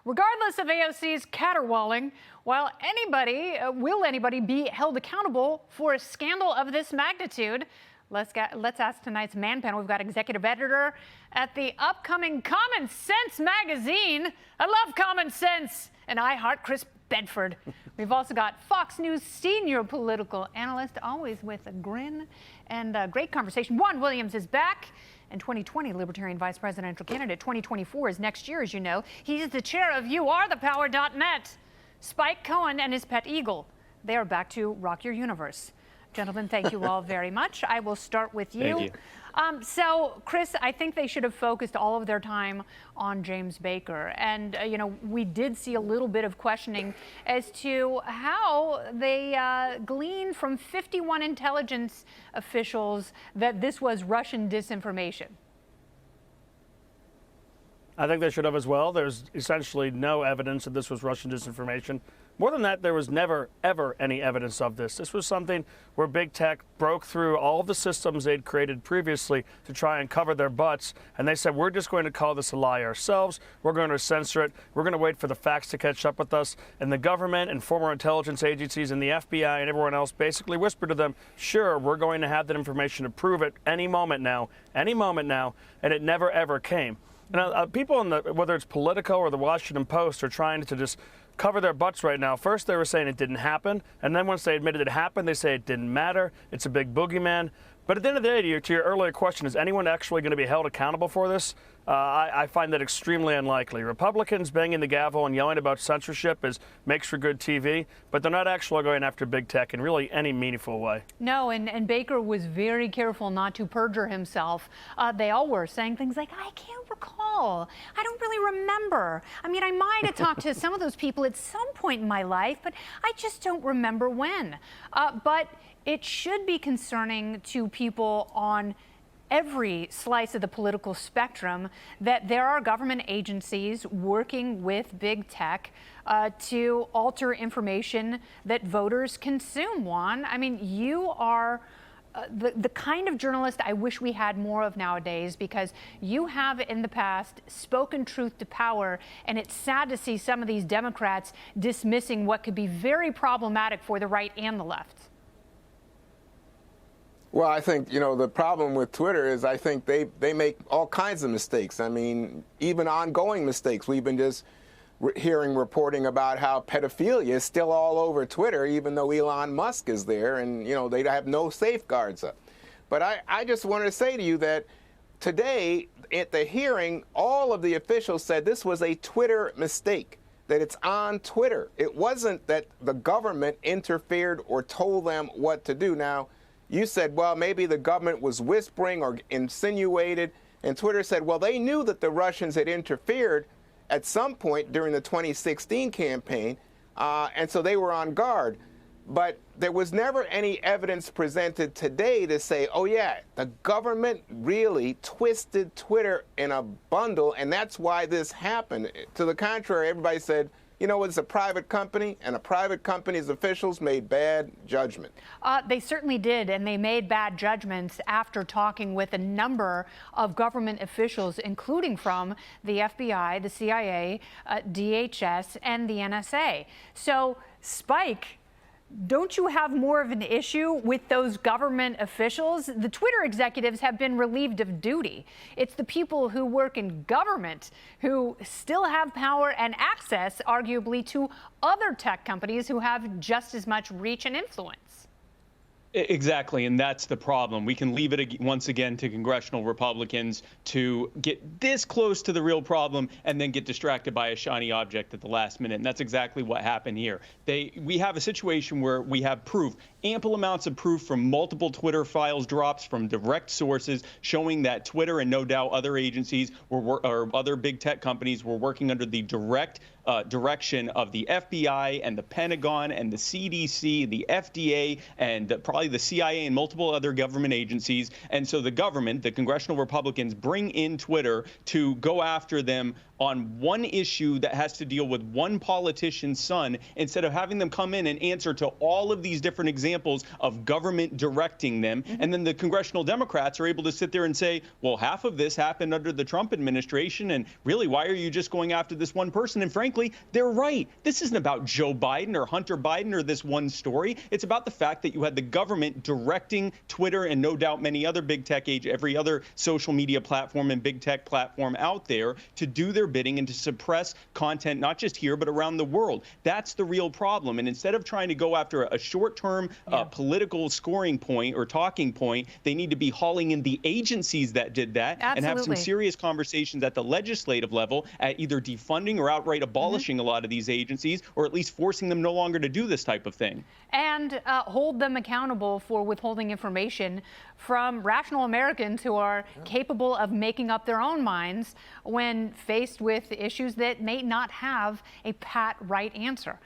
Regardless of AOC's caterwauling, will anybody be held accountable for a scandal of this magnitude? Let's ask tonight's man panel. We've got executive editor at the upcoming Common Sense magazine. I love Common Sense, and I heart Chris Bedford. We've also got Fox News senior political analyst, always with a grin and a great conversation. Juan Williams is back. And 2020 Libertarian vice presidential candidate. 2024 is next year, as you know. He's the chair of YouAreThePower.net. Spike Cohen and his pet eagle. They are back to rock your universe. Gentlemen, thank you all very much. I will start with you. Thank you. So, Chris, I think they should have focused all of their time on James Baker. And, we did see a little bit of questioning as to how they gleaned from 51 intelligence officials that this was Russian disinformation. I think they should have as well. There's essentially no evidence that this was Russian disinformation. More than that, there was never, ever any evidence of this. This was something where big tech broke through all of the systems they'd created previously to try and cover their butts. And they said, we're just going to call this a lie ourselves. We're going to censor it. We're going to wait for the facts to catch up with us. And the government and former intelligence agencies and the FBI and everyone else basically whispered to them, sure, we're going to have that information to prove it any moment now. And it never, ever came. Now, people whether it's Politico or the Washington Post, are trying to just cover their butts right now. First, they were saying it didn't happen, and then once they admitted it happened, they say it didn't matter. It's a big boogeyman. But at the end of the day, to your earlier question, is anyone actually going to be held accountable for this? I find that extremely unlikely. Republicans banging the gavel and yelling about censorship makes for good TV, but they're not actually going after big tech in really any meaningful way. No, and Baker was very careful not to perjure himself. They all were saying things like, I can't recall. I don't really remember. I mean, I might have talked to some of those people at some point in my life, but I just don't remember when. But it should be concerning to people on every slice of the political spectrum that there are government agencies working with big tech to alter information that voters consume, Juan. I mean, you are the kind of journalist I wish we had more of nowadays, because you have in the past spoken truth to power, and it's sad to see some of these Democrats dismissing what could be very problematic for the right and the left. Well, I think, the problem with Twitter is I think they make all kinds of mistakes. I mean, even ongoing mistakes. We've been just hearing reporting about how pedophilia is still all over Twitter, even though Elon Musk is there, and, they have no safeguards up. But I just wanted to say to you that today at the hearing, all of the officials said this was a Twitter mistake, that it's on Twitter. It wasn't that the government interfered or told them what to do. Now, you said, well, maybe the government was whispering or insinuated, and Twitter said, well, they knew that the Russians had interfered at some point during the 2016 campaign, and so they were on guard. But there was never any evidence presented today to say, oh, yeah, the government really twisted Twitter in a bundle, and that's why this happened. To the contrary, everybody said, it's a private company, and a private company's officials made bad judgment. They certainly did, and they made bad judgments after talking with a number of government officials, including from the FBI, the CIA, DHS, and the NSA. So, Spike, don't you have more of an issue with those government officials? The Twitter executives have been relieved of duty. It's the people who work in government who still have power and access, arguably, to other tech companies who have just as much reach and influence. Exactly, and that's the problem. We can leave it once again to congressional Republicans to get this close to the real problem and then get distracted by a shiny object at the last minute. And that's exactly what happened here. We have a situation where we have proof, ample amounts of proof from multiple Twitter files drops from direct sources showing that Twitter and no doubt other agencies or other big tech companies were working under the direct direction of the FBI and the Pentagon and the CDC, the FDA, and probably the CIA and multiple other government agencies. And so the government, the congressional Republicans, bring in Twitter to go after them on one issue that has to deal with one politician's son, instead of having them come in and answer to all of these different examples of government directing them. And then the congressional Democrats are able to sit there and say, well, half of this happened under the Trump administration, and really, why are you just going after this one person? And frankly, they're right. This isn't about Joe Biden or Hunter Biden or this one story. It's about the fact that you had the government directing Twitter and no doubt many other big tech every other social media platform and big tech platform out there to do their bidding and to suppress content, not just here, but around the world. That's the real problem. And instead of trying to go after a short-term political scoring point or talking point, they need to be hauling in the agencies that did that and have some serious conversations at the legislative level at either defunding or outright abolishing a lot of these agencies, or at least forcing them no longer to do this type of thing. And hold them accountable for withholding information from rational Americans who are capable of making up their own minds when faced with issues that may not have a pat right answer.